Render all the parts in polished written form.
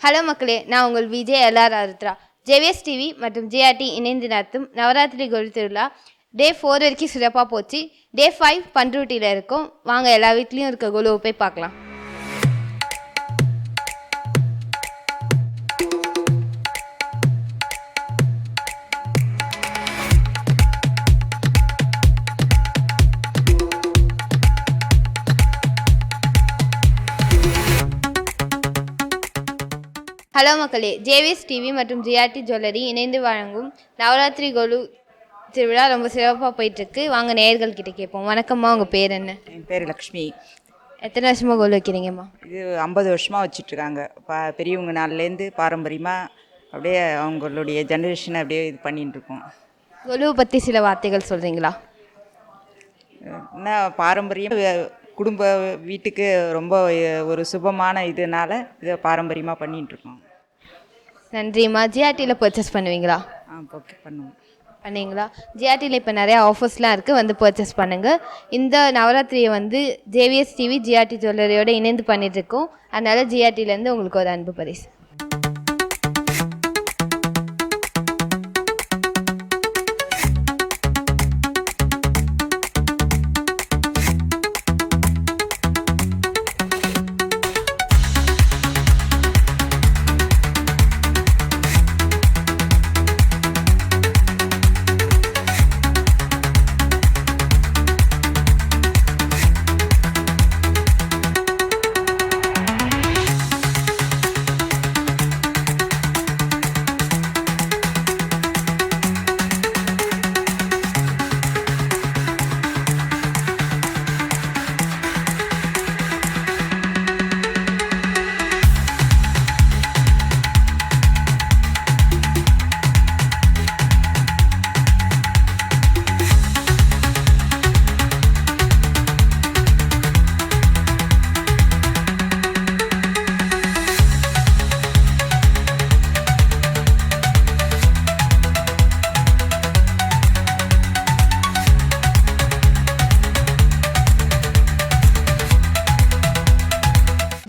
Hello மக்களே, நான் உங்கள் விஜய் எல்ஆர் ஆருத்ரா. ஜேவிஎஸ் டிவி மற்றும் ஜிஆர்டி இணைந்து நடத்தும் நவராத்திரி கோவில் திருவிழா டே 4 வரைக்கும் சிறப்பாக போச்சு. டே 5 பண்ருட்டியில் இருக்கும். வாங்க எல்லா வீட்லேயும் இருக்க கோலுவை போய் பார்க்கலாம். ஹலோ மக்களே, ஜேவிஎஸ் டிவி மற்றும் ஜிஆர்டி ஜுவல்லரி இணைந்து வழங்கும் நவராத்திரி கோலு திருவிழா ரொம்ப சிறப்பாக போயிட்டுருக்கு. வாங்க நேயர்கள் கிட்ட கேட்போம். வணக்கம்மா, உங்கள் பேர் என்ன? என் பேர் லக்ஷ்மி. எத்தனை வருஷமாக கோலு வைக்கிறீங்கம்மா? இது 50 வருஷமாக வச்சிட்ருக்காங்க. பெரியவங்க நாள்லேருந்து பாரம்பரியமாக அப்படியே அவங்களுடைய ஜெனரேஷனை அப்படியே இது பண்ணிகிட்டு இருக்கோம். கோலுவை பற்றி சில வார்த்தைகள் சொல்கிறீங்களா? என்ன பாரம்பரியம் குடும்ப வீட்டுக்கு ரொம்ப ஒரு சுபமான இதனால இதை பாரம்பரியமாக பண்ணிகிட்ருக்கோம். நன்றிம்மா. ஜிஆர்டியில் பர்ச்சேஸ் பண்ணுவீங்களா? ஓகே, பண்ணுவோம். பண்ணிங்களா? ஜிஆர்டியில் இப்போ நிறையா ஆஃபர்ஸ்லாம் இருக்குது, வந்து பர்ச்சேஸ் பண்ணுங்கள். இந்த நவராத்திரியை வந்து ஜேவிஎஸ் டிவி ஜிஆர்டி ஜுவல்லரியோடு இணைந்து பண்ணிகிட்ருக்கோம். அதனால் ஜிஆர்டிலேருந்து உங்களுக்கு ஒரு அன்பு பரிசு.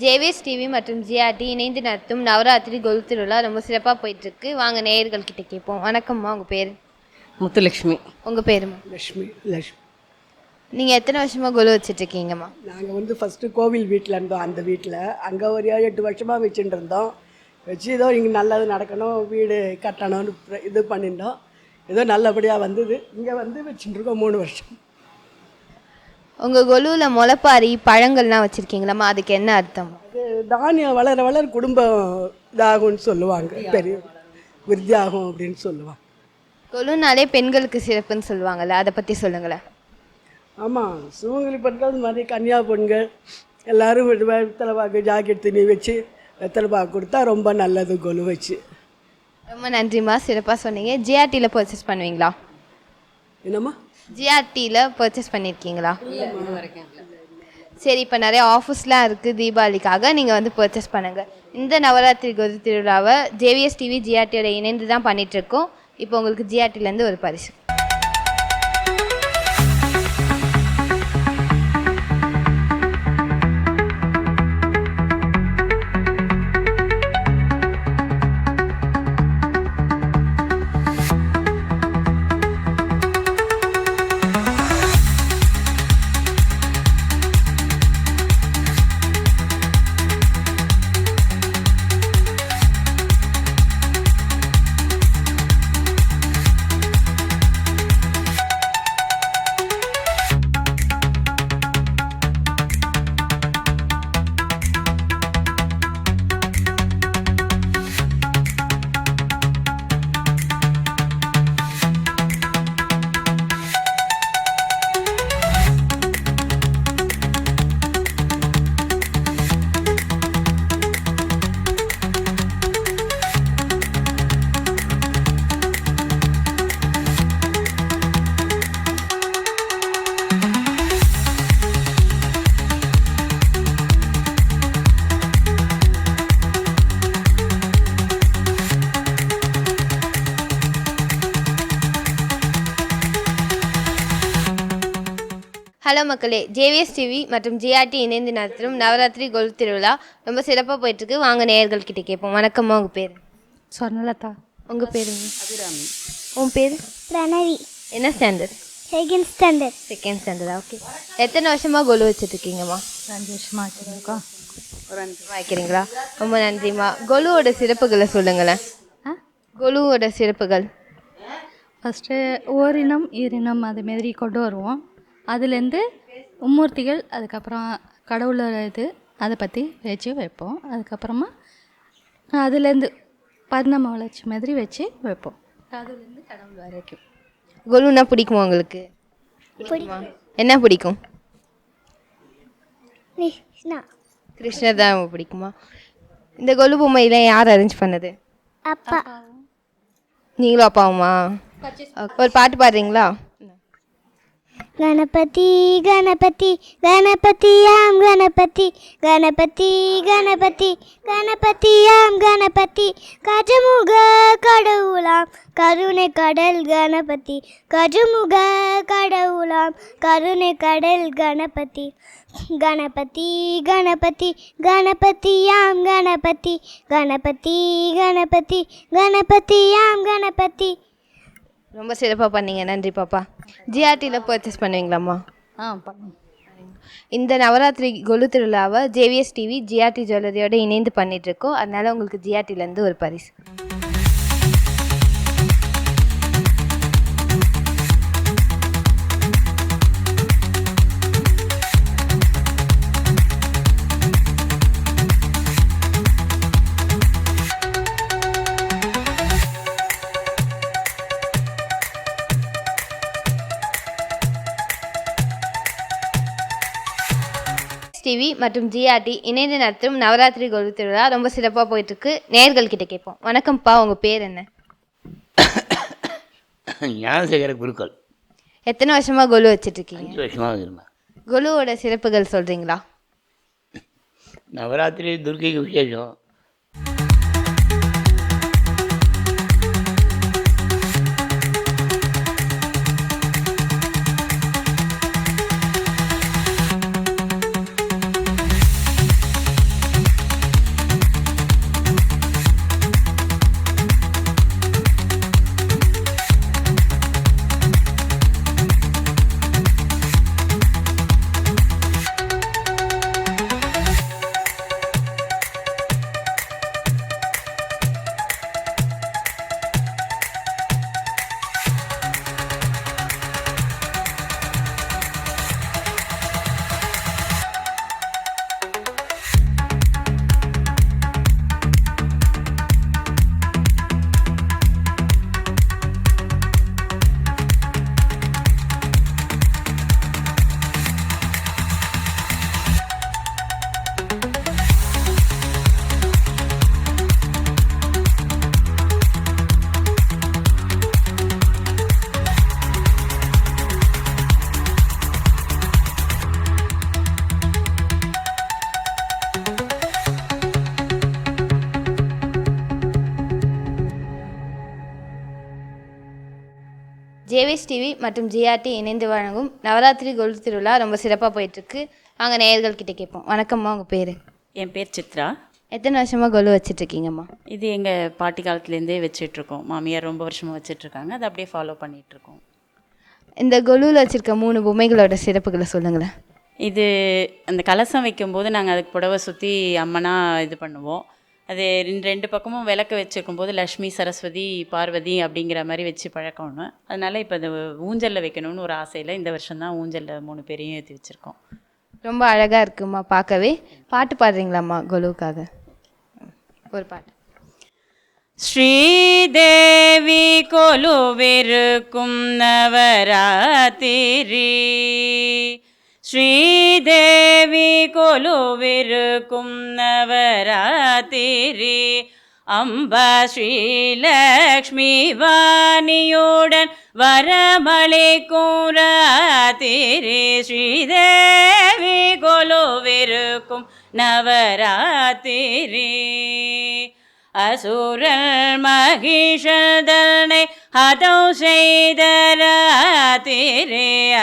ஜேவிஎஸ் டிவி மற்றும் ஜிஆர்டி இணைந்து நடத்தும் நவராத்திரி கோலு திருவிழா ரொம்ப சிறப்பாக போயிட்டுருக்கு. வாங்க நேயர்கள் கிட்ட கேட்போம். வணக்கம்மா, உங்கள் பேர்? முத்துலக்ஷ்மி. உங்கள் பேருமா? லக்ஷ்மி. நீங்கள் எத்தனை வருஷமாக கோலு வச்சுட்ருக்கீங்கம்மா? நாங்கள் ஃபஸ்ட்டு கோவில் வீட்டில் இருந்தோம். அந்த வீட்டில் அங்கே ஒரு 8 வருஷமாக வச்சுட்டு இருந்தோம். வச்சு ஏதோ இங்கே நல்லது நடக்கணும், வீடு கட்டணும்னு இது பண்ணியிருந்தோம். ஏதோ நல்லபடியாக வந்தது. இங்கே வச்சுட்டு இருக்கோம் 3 வருஷம். உங்கள் கொலுவில் முளைப்பாரி பழங்கள்லாம் வச்சுருக்கீங்களாம்மா, அதுக்கு என்ன அர்த்தம்? அது தானியம் வளர வளர குடும்பம் இதாகும்னு சொல்லுவாங்க, பெரிய விருத்தியாகும் அப்படின்னு சொல்லுவாங்க. கொலுனாலே பெண்களுக்கு சிறப்புன்னு சொல்லுவாங்கள்ல, அதை பற்றி சொல்லுங்களேன். ஆமாம், சிவங்கலி பண்ணுறது மாதிரி கன்னியா பெண்கள் எல்லோரும் வெத்தலை பாக்கு ஜாக்கெட் துணி வச்சு வெத்தலை பாக்கு கொடுத்தா ரொம்ப நல்லது கொலு வச்சு. ரொம்ப நன்றிம்மா, சிறப்பாக சொன்னீங்க. ஜிஆர்டியில் பர்ச்சேஸ் பண்ணுவீங்களா? என்னம்மா? ஜிஆர்டியில் பர்ச்சேஸ் பண்ணியிருக்கீங்களா? சரி, இப்போ நிறைய ஆஃபர்ஸ்லாம் இருக்குது தீபாவளிக்காக, நீங்கள் வந்து பர்ச்சேஸ் பண்ணுங்கள். இந்த நவராத்திரி கோலு திருவிழாவை ஜேவிஎஸ் டிவி ஜிஆர்டியோட இணைந்து தான் பண்ணிகிட்ருக்கோம். இப்போ உங்களுக்கு ஜிஆர்டிலேருந்து ஒரு பரிசு. ஹலோ மக்களே, ஜேவிஎஸ் டிவி மற்றும் ஜிஆர்டி இணைந்து நடத்தும் நவராத்திரி கொலு திருவிழா ரொம்ப சிறப்பாக போயிட்டுருக்கு. வாங்க நேயர்கள் கிட்ட கேட்போம். வணக்கம்மா, உங்கள் பேர்? சொர்ணலதா. உங்கள் பேருங்க? அபிராமி. உன் பேர்? பிரணவி. என்ன ஸ்டாண்டர்ட்? Second standard. செகண்ட் ஸ்டாண்டர்டா? ஓகே. எத்தனை வருஷமாக கொலு வச்சுட்ருக்கீங்கம்மா? 5 வருஷமாக வச்சுருக்கோம். ஒரு 5 வைக்கிறீங்களா? ரொம்ப நன்றிம்மா. கொலுவோட சிறப்புகளை சொல்லுங்களேன். கொலுவோட சிறப்புகள். ஃபஸ்ட்டு ஓரினம் ஈரினம் அதுமாரி கொண்டு வருவோம். அதுலேருந்து மும்மூர்த்திகள், அதுக்கப்புறம் கடவுளோட இது அதை பற்றி வச்சு வைப்போம். அதுக்கப்புறமா அதுலேருந்து பரிணாம வளர்ச்சி மாதிரி வச்சு வைப்போம். அதுலேருந்து கடவுள் வரைக்கும். கொலுன்னா பிடிக்குமா உங்களுக்கு? பிடிக்குமா? என்ன பிடிக்கும்? கிருஷ்ணா. கிருஷ்ணர் தான் ரொம்ப பிடிக்குமா? இந்த கொலு பொம்மையெல்லாம் யார் அரேஞ்ச் பண்ணது? அப்பா. நீங்களும் அப்பாவுமா? ஒரு பாட்டு பாடுறீங்களா? गणपति गणपति गणपतियां गणपति गणपति गणपति गणपतियां गणपति கஜமுக கடவுளாம் கருணை கடல் கணபதி கஜமுக கடவுளாம் கருணை கடல் கணபதி गणपति गणपति गणपतियां गणपति गणपति गणपति गणपतियां गणपति. ரொம்ப சிறப்பாக பண்ணீங்க. நன்றி பாப்பா. ஜிஆர்டியில் பர்ச்சேஸ் பண்ணுவீங்களாம்மா? பண்ணுவோம். இந்த நவராத்திரி கொலு திருவிழாவை ஜேவிஎஸ் டிவி ஜிஆர்டி ஜுவல்லரியோடு இணைந்து பண்ணிகிட்ருக்கோம். அதனால் உங்களுக்கு ஜிஆர்டிலேருந்து ஒரு பரிசு. டிவி மற்றும் ஜிஆர்டி இணைந்து நடத்தும் நவராத்திரி கொலு திருவிழா ரொம்ப சிறப்பாக போயிட்டுருக்கு. நேயர்கள் கிட்ட கேட்போம். வணக்கம்ப்பா, உங்கள் பேர் என்ன? ஞானசேகர குருக்கள். எத்தனை வருஷமாக கொலு வச்சிட்ருக்கீங்க? 5 வருஷமாக இருந்தேன். கொலுவோட சிறப்புகள் சொல்கிறீங்களா? நவராத்திரி துர்க்கைக்கு விசேஷம். ஜேவிஎஸ் டிவி மற்றும் ஜிஆர்டி இணைந்து வழங்கும் நவராத்திரி கொலு திருவிழா ரொம்ப சிறப்பாக போயிட்டுருக்கு. வாங்க நேயர்கள் கிட்ட கேட்போம். வணக்கம்மா, உங்கள் பேர்? என் பேர் சித்ரா. எத்தனை வருஷமாக கொலு வச்சிட்ருக்கீங்கம்மா? இது எங்கள் பாட்டி காலத்துலேருந்தே வச்சிட்ருக்கோம். மாமியார் ரொம்ப வருஷமாக வச்சிட்ருக்காங்க. அதை அப்படியே ஃபாலோ பண்ணிகிட்ருக்கோம். இந்த கொலுவில் வச்சுருக்க 3 பொம்மைகளோட சிறப்புகளை சொல்லுங்களேன். இது அந்த கலசம் வைக்கும்போது நாங்கள் அதுக்கு புடவை சுற்றி அம்மனாக இது பண்ணுவோம். அது 2 பக்கமும் விளக்கு வச்சுருக்கும்போது லக்ஷ்மி, சரஸ்வதி, பார்வதி அப்படிங்கிற மாதிரி வச்சு பழக்கம்னு. அதனால் இப்போ அது ஊஞ்சலில் வைக்கணும்னு ஒரு ஆசையில் இந்த வருஷம்தான் ஊஞ்சலில் 3 பேரையும் ஏற்றி வச்சுருக்கோம். ரொம்ப அழகாக இருக்குமா பார்க்கவே. பாட்டு பாடுறீங்களாம்மா கொலுவுக்காக? ஒரு பாட்டு. ஸ்ரீதேவி கொலுவிருக்கும் நவராத்திரி ஸ்ரீதேவி கொலுவிருக்கும் நவராத்திரி அம்பா ஸ்ரீலக்ஷ்மி வாணியுடன் வரமளிக்கும் ராத்திரி ஸ்ரீதேவி கொலுவிருக்கும் நவராத்திரி அசுரல் மகிஷதனை ஹதம் செய்தராத்திரே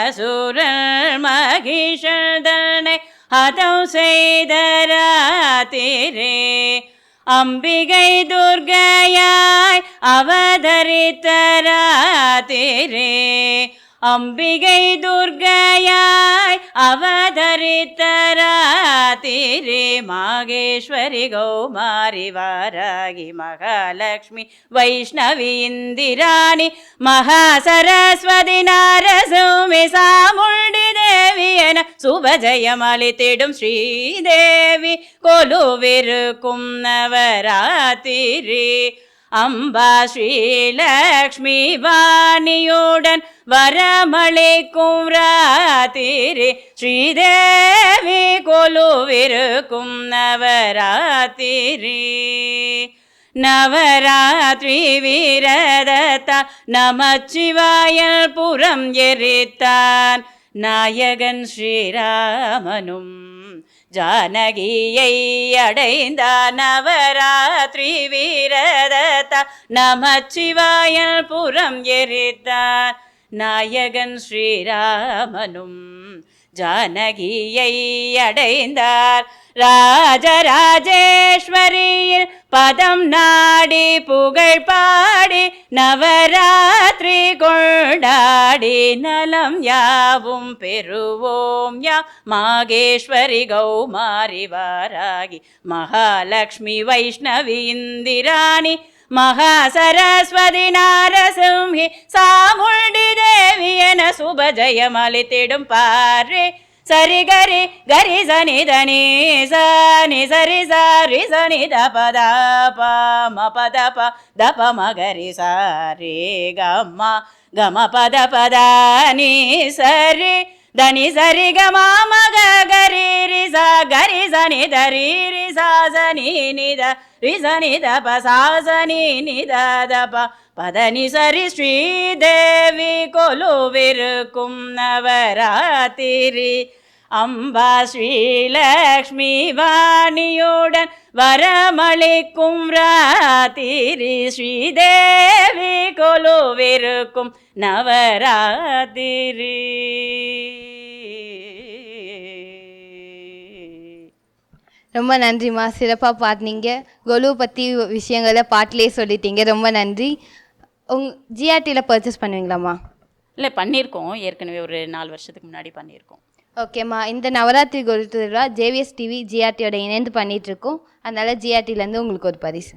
அசுரல் மகிஷதனை ஹதம் செய்தராத்திரே அம்பிகை துர்க்கையாய் அவதரித்தராத்திரே அம்பிகை துர்க்கையாய் அவதரித்தராத்திரே மாகேஸ்வரி கௌமாரி வாராகி மகாலட்சுமி வைஷ்ணவி இந்திராணி மகாசரஸ்வதி நாரசிம்மி சாமுண்டி தேவி என சுபஜயமளித்திடும் ஸ்ரீதேவி கொலுவிருக்கும் நவராத்திரி அம்பா ஸ்ரீலக்ஷ்மி வாணியுடன் வரமளிக்கும் ராத்திரி ஸ்ரீதேவி கொலுவிருக்கும் நவராத்திரி நவராத்திரி வீரதத்தா நமச்சிவாயல் புறம் எரித்தான் நாயகன் ஸ்ரீராமனும் ஜானகியை அடைந்தார் நவராத்திரி வீரதத்தா நமச்சிவாயல் புறம் எரித்தார் நாயகன் ஸ்ரீராமனும் ஜானகியை அடைந்தார் ராஜராஜேஸ்வரியில் பதம் நாடி புகழ் பாடி நவராத்திரி கொண்டாடி நலம் யாவும் பெறுவோம் யா மாகேஸ்வரி கௌமாரி வாராகி மகாலட்சுமி வைஷ்ணவி இந்திராணி மகாசரஸ்வதி நாரசிம்மி சாமுண்டி தேவி என சுபஜயமளித்திடும் பாரே சரி கரி கரி சனி தனி சனி சரி சாரி சனி தபத பத தப மகரி சாரி கம கம பத பதானி சரி தனி சரி கம மக கரி ரி சா கரி சனி தரி ரி சா சனி நித ரி சனி தப சா சனி நித தப பதனி சரி ஸ்ரீதேவி கொலுவிருக்கும் நவராத்திரி அம்பா ஸ்ரீலக்ஷ்மி வாணியுடன் வரமளிக்கும் ராத்திரி ஸ்ரீதேவி கொலுவிருக்கும் நவராத்திரி. ரொம்ப நன்றிம்மா, சிறப்பாக பாடினீங்க. கொலு பற்றி விஷயங்களை பாட்டிலே சொல்லிட்டீங்க. ரொம்ப நன்றி. ஜிஆர்டியில் பர்ச்சேஸ் பண்ணுவீங்களாம்மா? இல்லை, பண்ணியிருக்கோம். ஏற்கனவே ஒரு 4 வருஷத்துக்கு முன்னாடி பண்ணியிருக்கோம். ஓகேம்மா. இந்த நவராத்திரி கொலு திருவிழா ஜேவிஎஸ் டிவி ஜிஆர்டியோட இணைந்து பண்ணிகிட்ருக்கோம். அதனால் ஜிஆர்டிலேருந்து உங்களுக்கு ஒரு பரிசு.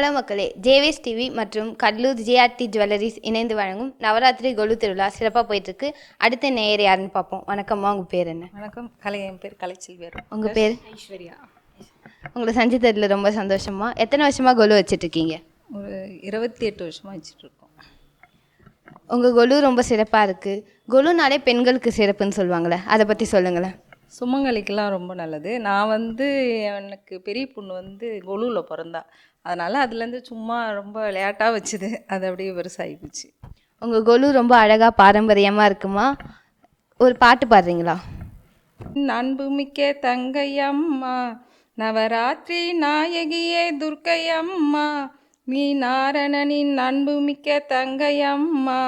ஹலோ மக்களே, ஜேவிஎஸ் டிவி மற்றும் கடலூர் ஜிஆர்டி ஜுவல்லரிஸ் இணைந்து வழங்கும் நவராத்திரி கொலு திருவிழா சிறப்பாக போயிட்டுருக்கு. அடுத்த நேயர் யாருன்னு பார்ப்போம். வணக்கம்மா, உங்கள் பேர் என்ன? வணக்கம். என் பேர் கலைச்செல்வி. உங்கள் பேர்? ஐஸ்வர்யா. உங்களை சந்தித்ததில் ரொம்ப சந்தோஷமா. எத்தனை வருஷமாக கொலு வச்சிட்ருக்கீங்க? ஒரு 28 வருஷமாக வச்சுட்ருக்கோம். உங்கள் கொலு ரொம்ப சிறப்பாக இருக்குது. கொலுனாலே பெண்களுக்கு சிறப்புன்னு சொல்லுவாங்களே, அதை பற்றி சொல்லுங்களேன். சுமங்கலிக்கெல்லாம் ரொம்ப நல்லது. நான் எனக்கு பெரிய பொண்ணு கொலுவில் பிறந்தா, அதனால் அதுலேருந்து சும்மா ரொம்ப விளையாட்டாக வச்சுது, அது அப்படியே பெருசாகி போச்சு. உங்கள் கொலு ரொம்ப அழகாக பாரம்பரியமாக இருக்குமா? ஒரு பாட்டு பாடுறீங்களா? அன்புமிக்க தங்கையம்மா, நவராத்திரி நாயகியே துர்க்கையம்மா, நீ நாரணனின் அன்புமிக்க தங்கையம்மா,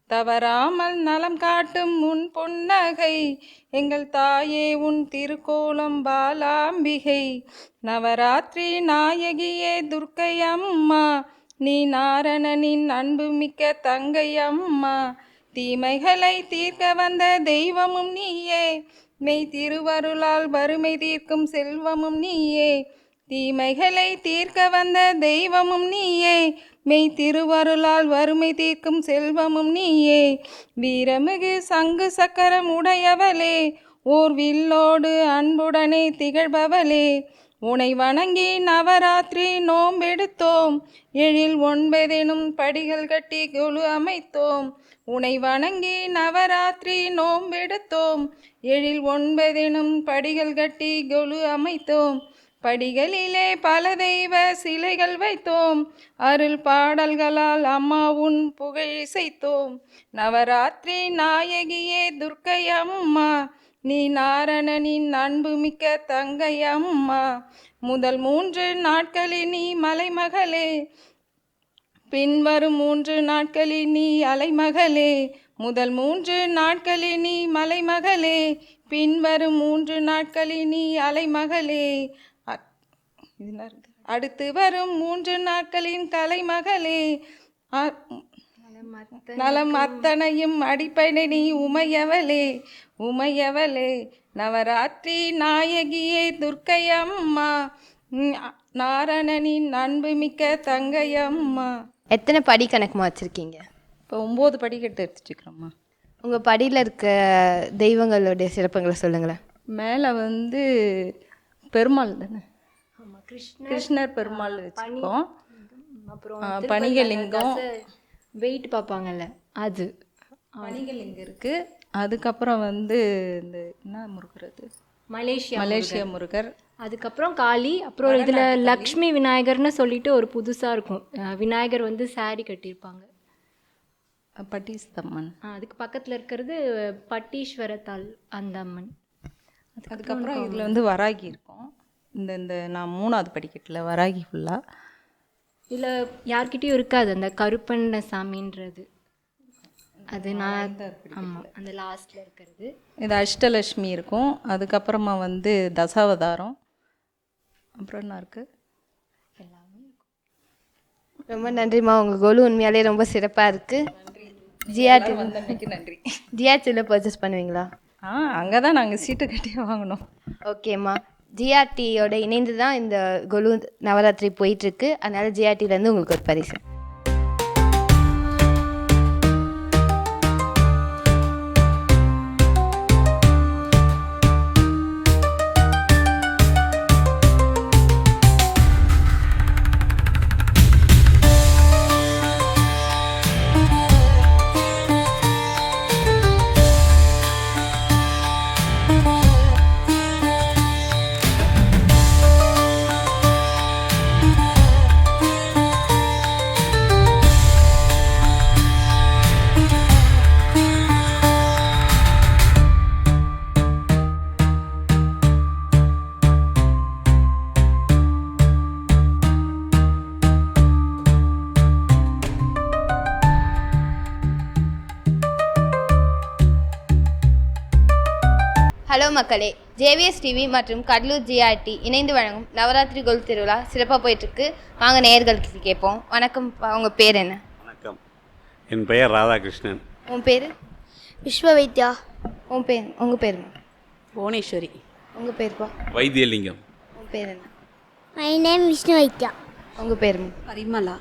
தவறாமல் நலம் காட்டும் உன் பொன்னகை, எங்கள் தாயே உன் திருக்கோலம் பாலாம்பிகை, நவராத்திரி நாயகியே துர்க்கையம்மா, நீ நாரணனின் அன்புமிக்க தங்கையம்மா, தீமைகளை தீர்க்க வந்த தெய்வமும் நீயே, மெய் திருவருளால் வறுமை தீர்க்கும் செல்வமும் நீயே, தீமைகளை தீர்க்க வந்த தெய்வமும் நீயே, மெய் திருவருளால் வறுமை தீர்க்கும் செல்வமும் நீயே, வீரமிகு சங்கு சக்கரம் உடையவளே, ஓர் வில்லோடு அன்புடனே திகழ்பவளே, உனை வணங்கி நவராத்திரி நோம்பெடுத்தோம், எழில் 9 படிகள் கட்டி கொலு அமைத்தோம், உனை வணங்கி நவராத்திரி நோம்பெடுத்தோம், எழில் 9 படிகள் கட்டி கொலு அமைத்தோம், படிகளிலே பல தெய்வ சிலைகள் வைத்தோம், அருள் பாடல்களால் அம்மா உன் புகழ் இசைத்தோம், நவராத்திரி நாயகியே துர்க்கையம்மா, நீ நாரணனின் அன்புமிக்க தங்கையம்மா, முதல் 3 நாட்களில் நீ மலைமகளே, பின்வரும் 3 நாட்களில் நீ அலைமகளே, முதல் 3 நாட்களில் நீ மலைமகளே, பின்வரும் 3 நாட்களில் நீ அலைமகளே, அடுத்து வரும் 3 நாட்களின் கலைமகளே, நலம் அத்தனையும் அடிப்படை நீ உமையவளே, உமையவளே, நவராத்திரி நாயகியே துர்க்கையம்மா, நாரணனின் அன்புமிக்க தங்கையம்மா. எத்தனை படி கணக்குமா வச்சுருக்கீங்க? இப்போ 9 படிக்கட்டு எடுத்துட்டுருக்குறோம்மா. உங்கள் படியில் இருக்க தெய்வங்களுடைய சிறப்புங்களை சொல்லுங்களேன். மேலே பெருமாள் தானே, கிருஷ்ணர் பெருமாள் வச்சுருக்கோம். அப்புறம் பனிகலிங்கம் வெயிட் பார்ப்பாங்கல்ல, அது பனிகலிங்கம் இருக்குது. அதுக்கப்புறம் இந்த என்ன முருகர், அது மலேசியா முருகர். அதுக்கப்புறம் காளி. அப்புறம் இதில் லக்ஷ்மி விநாயகர்னு சொல்லிட்டு ஒரு புதுசாக இருக்கும். விநாயகர் saree கட்டியிருப்பாங்க. பட்டீஸ்தம்மன். அதுக்கு பக்கத்தில் இருக்கிறது பட்டீஸ்வரத்தாள் அந்த அம்மன். அதுக்கப்புறம் இதில் வராகி இருக்கும். இந்த நான் 3வது படிக்கட்டில் வராகி ஃபுல்லாக. இதில் யார்கிட்டையும் இருக்காது அந்த கருப்பண்ண சாமின்றது, அது நான் ஆமாம் அந்த லாஸ்ட்டில் இருக்கிறது. இது அஷ்டலட்சுமி இருக்கும். அதுக்கப்புறமா தசாவதாரம். அப்புறம் என்ன இருக்குது, எல்லாமே இருக்கும். ரொம்ப நன்றிம்மா. உங்கள் கொலு உண்மையாலே ரொம்ப சிறப்பாக இருக்குது. ஜிஆர்டி நன்றி. ஜிஆர்டியில் பர்ச்சேஸ் பண்ணுவீங்களா? அங்கே தான் நாங்கள் சீட்டு கட்டியே வாங்கினோம். ஓகேம்மா. ஜிஆர்டியோட இணைந்து தான் இந்த கொலு நவராத்திரி போயிட்டுருக்கு. அதனால் ஜிஆர்டிலேருந்து உங்களுக்கு ஒரு பரிசு. ஹலோ மக்களே, ஜேவிஎஸ் டிவி மற்றும் கடலூர் ஜிஆர்டி இணைந்து வழங்கும் நவராத்திரி கொலு திருவிழா சிறப்பாக போயிட்டுருக்கு. வாங்க நேயர்களுக்கு கேட்போம். வணக்கம், உங்கள் பேர் என்ன? வணக்கம், என் பெயர் ராதாகிருஷ்ணன். உன் பேர்? விஸ்வவைத்யா. உங்கள் பேருங்க? புவனேஸ்வரி. உங்கள் பேருப்பா? வைத்தியலிங்கம். உன் பேர் என்ன? My name Vishnuvaidya. உங்கள் பேர் பரிமலா.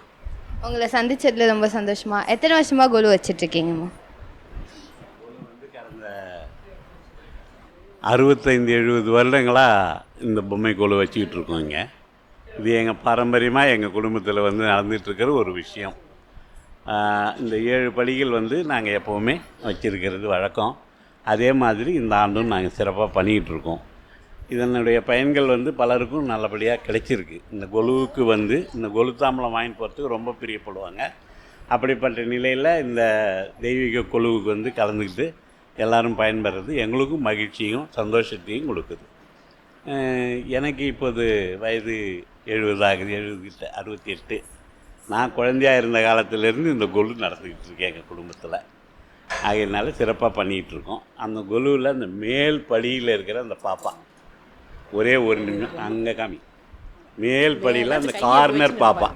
உங்களை சந்திச்சதுல ரொம்ப சந்தோஷமா. எத்தனை வருஷமா கொலு வச்சிட்ருக்கீங்கம்மா? 65-70 வருடங்களாக இந்த பொம்மை கொலு வச்சுக்கிட்டு இருக்கோம் இங்கே. இது எங்கள் பாரம்பரியமாக எங்கள் குடும்பத்தில் வந்து நடந்துகிட்ருக்கிற ஒரு விஷயம். இந்த 7 படிகள் வந்து நாங்கள் எப்போவுமே வச்சுருக்கிறது வழக்கம். அதே மாதிரி இந்த ஆண்டும் நாங்கள் சிறப்பாக பண்ணிக்கிட்டு இருக்கோம். இதனுடைய பயன்கள் வந்து பலருக்கும் நல்லபடியாக கிடைச்சிருக்கு. இந்த கொலுவுக்கு வந்து இந்த கொலு தாம்பலம் வாங்கிட்டு போகிறதுக்கு ரொம்ப பிரியப்படுவாங்க. அப்படிப்பட்ட நிலையில் இந்த தெய்வீக கொலுவுக்கு வந்து கலந்துக்கிட்டு எல்லோரும் பயன்பெறது எங்களுக்கும் மகிழ்ச்சியும் சந்தோஷத்தையும் கொடுக்குது. எனக்கு இப்போது வயது 70 ஆகுது, 68. நான் குழந்தையாக இருந்த காலத்திலேருந்து இந்த கொலு நடந்துக்கிட்டு இருக்கேன் எங்கள் குடும்பத்தில். ஆகையினால சிறப்பாக பண்ணிகிட்ருக்கோம். அந்த கொலுவில் அந்த மேல் படியில் இருக்கிற அந்த பாப்பா, ஒரே ஒரு நிமிஷம் அங்கே காமி, மேல் படியில் அந்த கார்னர் பாப்பா,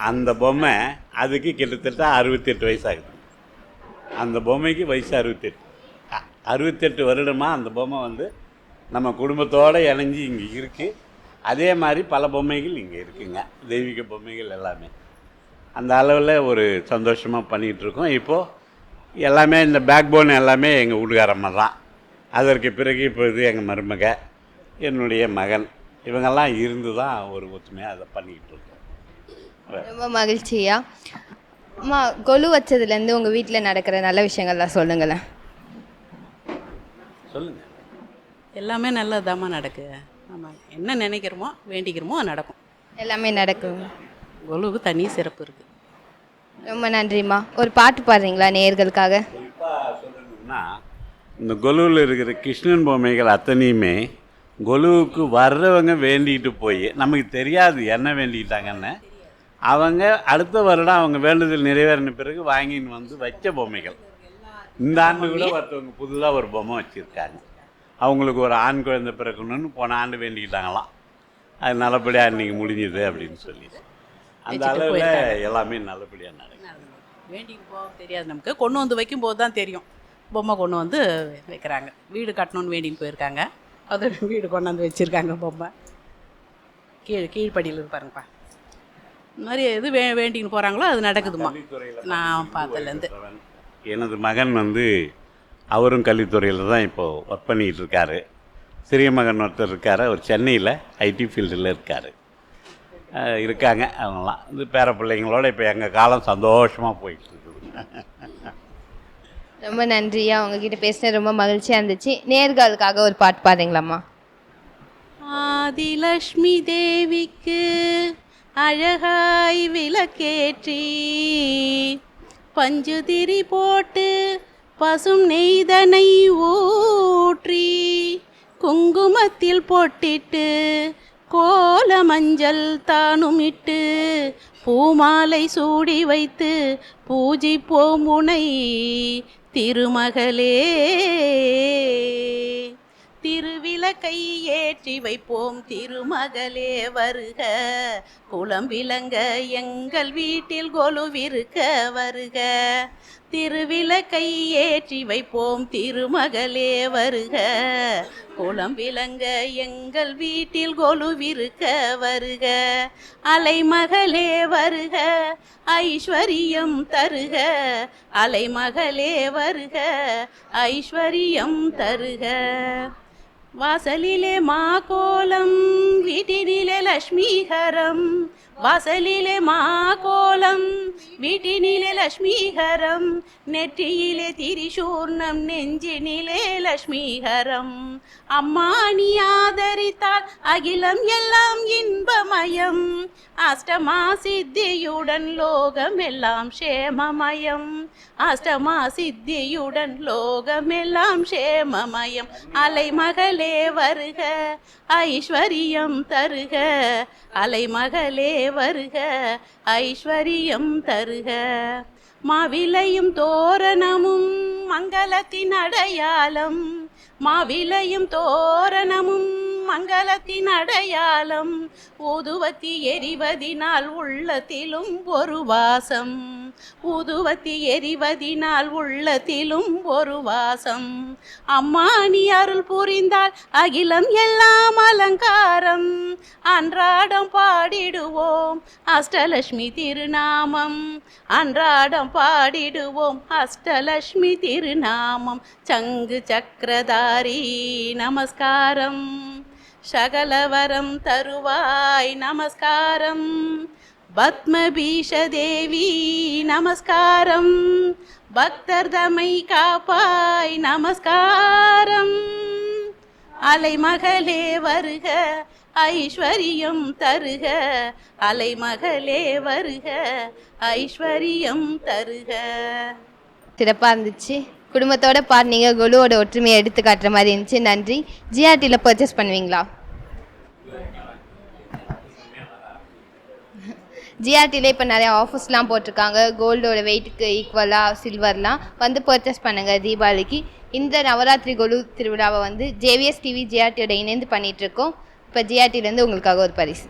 அந்த பொம்மை அதுக்கு கிட்டத்தட்ட 68 வயசாகுது. அந்த பொம்மைக்கு வயசு 68 வருடமாக அந்த பொம்மை வந்து நம்ம குடும்பத்தோடு இணைஞ்சி இங்கே இருக்குது. அதே மாதிரி பல பொம்மைகள் இங்கே இருக்குங்க, தெய்வீக பொம்மைகள் எல்லாமே. அந்த அளவில் ஒரு சந்தோஷமாக பண்ணிகிட்ருக்கோம். இப்போது எல்லாமே இந்த பேக் போன் எல்லாமே எங்கள் வீட்டுக்காரம்மா தான். அதற்கு பிறகு இப்போ இது எங்கள் மருமக, என்னுடைய மகன், இவங்கெல்லாம் இருந்து தான் ஒரு ஒற்றுமையாக அதை பண்ணிக்கிட்டு இருக்கோம். ரொம்ப மகிழ்ச்சியா. அம்மா, கொலு வச்சதுலேருந்து உங்கள் வீட்டில் நடக்கிற நல்ல விஷயங்கள்லாம் சொல்லுங்களேன். சொல்லுங்கள். எல்லாமே நல்லதாம்மா நடக்கு. ஆமாம், என்ன நினைக்கிறோமோ வேண்டிக்கிறோமோ நடக்கும். எல்லாமே நடக்குங்க. கொலுவுக்கு தனி சிறப்பு இருக்குது. ரொம்ப நன்றிம்மா. ஒரு பாட்டு பாடுறீங்களா நேயர்களுக்காக? குறிப்பாக சொல்லணும்னா, இந்த கொலுவில் இருக்கிற கிருஷ்ணன் பொம்மைகள் அத்தனையுமே கொலுவுக்கு வர்றவங்க வேண்டிகிட்டு போய், நமக்கு தெரியாது என்ன வேண்டிக்கிட்டாங்கன்னு, அவங்க அடுத்த வருடம் அவங்க வேண்டுதல் நிறைவேறின பிறகு வாங்கின்னு வந்து வச்ச பொம்மைகள். இந்த ஆண்டு கூட ஒருத்தவங்க புதுதாக ஒரு பொம்மை வச்சுருக்காங்க. அவங்களுக்கு ஒரு ஆண் குழந்தை பிறக்கணும்னு போன ஆண்டு வேண்டிக்கிட்டாங்களாம். அது நல்லபடியாக இன்றைக்கி முடிஞ்சுது அப்படின்னு சொல்லி. அந்த அளவில் எல்லாமே நல்லபடியாக நடக்கும். வேண்டிக்கு போக தெரியாது நமக்கு, கொண்டு வந்து வைக்கும்போது தான் தெரியும். பொம்மை கொண்டு வந்து வைக்கிறாங்க. வீடு கட்டணும்னு வேண்டின்னு போயிருக்காங்க, அது வீடு கொண்டாந்து வச்சுருக்காங்க பொம்மை. கீழ்ப்படியில் இருப்பாருங்கப்பா. இந்த மாதிரி எது வேண்டின்னு போகிறாங்களோ அது நடக்குதுமா நான் பார்த்ததுலேருந்து. எனது மகன் வந்து அவரும் கல்வித்துறையில் தான் இப்போது ஒர்க் பண்ணிகிட்டு இருக்காரு. சிறிய மகன் ஒருத்தர் இருக்கார், அவர் சென்னையில் ஐடி ஃபீல்டில் இருக்காங்க. அவங்களாம் இந்த பேர பிள்ளைங்களோட இப்போ எங்கள் காலம் சந்தோஷமாக போயிட்டு இருக்குது. ரொம்ப நன்றியா, உங்ககிட்ட பேசின ரொம்ப மகிழ்ச்சியாக இருந்துச்சு. நேர்களுக்காக ஒரு பாட்டு பாடுறீங்களாம்மா? ஆதிலக்ஷ்மி தேவிக்கு அழகாய் விளக்கேற்றி பஞ்சுதிரி போட்டு பசும் நெய்தனை ஊற்றி குங்குமத்தில் பொட்டிட்டு கோல மஞ்சள் தானுமிட்டு பூமாலை சூடி வைத்து பூஜிப்போம் உனை திருமகளே. திருவிளக்கை ஏற்றி வைப்போம் திருமகளே வருக, குலம் விளங்க எங்கள் வீட்டில் கொலுவிருக்க வருக. திருவிளக்கை ஏற்றி வைப்போம் திருமகளே வருக, குலம் விளங்க எங்கள் வீட்டில் கொலுவிருக்க வருக. அலைமகளே வருக, ஐஸ்வரியம் தருக, அலைமகளே வருக, ஐஸ்வரியம் தருக. வாசலிலே மாகோலம் வீட்டினிலே லக்ஷ்மிகரம், வாசலிலே மாகோலம் வீட்டினிலே லக்ஷ்மிகரம், நெற்றியிலே திரிசூர்ணம் நெஞ்சினிலே லக்ஷ்மிகரம். அம்மா நீ ஆதரித்தால் அகிலம் எல்லாம் இன்பமயம், அஷ்டமா சித்தியுடன் லோகம் எல்லாம் சேமமயம், அஷ்டமா சித்தியுடன் லோகம் எல்லாம் சேமமயம். அலைமகளே வருக, ஐஸ்வரியம் தருக, அலைமகளே வருக, ஐஸ்வரியம் தருக. மாவிலையும் தோரணமும் மங்களத்தின் அடையாளம், மாவிலையும் தோரணமும் மங்களத்தின் அடையாளம். ஊதுவத்தி எரிவதினால் உள்ளத்திலும் ஒரு வாசம். ஊதுவத்தி எரிவதினால் உள்ளத்திலும் ஒரு வாசம். அம்மா நீ அருள் புரிந்தால் அகிலம் எல்லாம் அலங்காரம். அன்றாடம் பாடிடுவோம் அஷ்டலட்சுமி திருநாமம். அன்றாடம் பாடிடுவோம் அஷ்டலட்சுமி திருநாமம். சங்கு சக்கரதாரி நமஸ்காரம். சகலவரம் தருவாய் நமஸ்காரம். பத்மபீஷ தேவி நமஸ்காரம். பக்தர் தமை காப்பாய் நமஸ்காரம். அலைமகளே வருக ஐஸ்வரியம் தருக. அலைமகளே வருக ஐஸ்வரியம் தருக. சிறப்பாக இருந்துச்சு. குடும்பத்தோட பாடினீங்க. கொலுவோட ஒற்றுமையை எடுத்து காட்டுற மாதிரி இருந்துச்சு. நன்றி. ஜிஆர்டியில் பர்ச்சேஸ் பண்ணுவீங்களா? ஜிஆர்டியில் இப்போ நிறையா ஆஃபர்ஸ்லாம் போட்டிருக்காங்க. கோல்டோட வெயிட்டுக்கு ஈக்குவலாக சில்வர்லாம் வந்து பர்ச்சேஸ் பண்ணுங்கள் தீபாவளிக்கு. இந்த நவராத்திரி கொலு திருவிழாவை வந்து ஜேவிஎஸ் டிவி ஜிஆர்டியோட இணைந்து பண்ணிகிட்ருக்கோம். இப்போ ஜிஆர்டிலேருந்து உங்களுக்காக ஒரு பரிசு.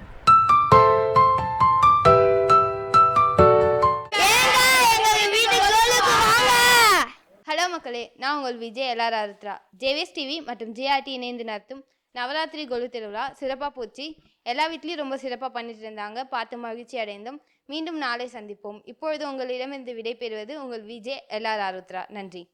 ஹலோ மக்களே, நான் உங்கள் விஜய் எல்ஆர் ஆருத்ரா. ஜேவிஎஸ் டிவி மற்றும் ஜிஆர்டி இணைந்து நடத்தும் நவராத்திரி கொலு திருவிழா சிறப்பாக போச்சு. எல்லா வீட்லேயும் ரொம்ப சிறப்பாக பண்ணிட்டு இருந்தாங்க. பார்த்து மகிழ்ச்சி அடைந்தோம். மீண்டும் நாளை சந்திப்போம். இப்பொழுது உங்களிடமிருந்து விடை பெறுவது உங்கள் விஜய் எல்ஆர் ஆருத்ரா. நன்றி.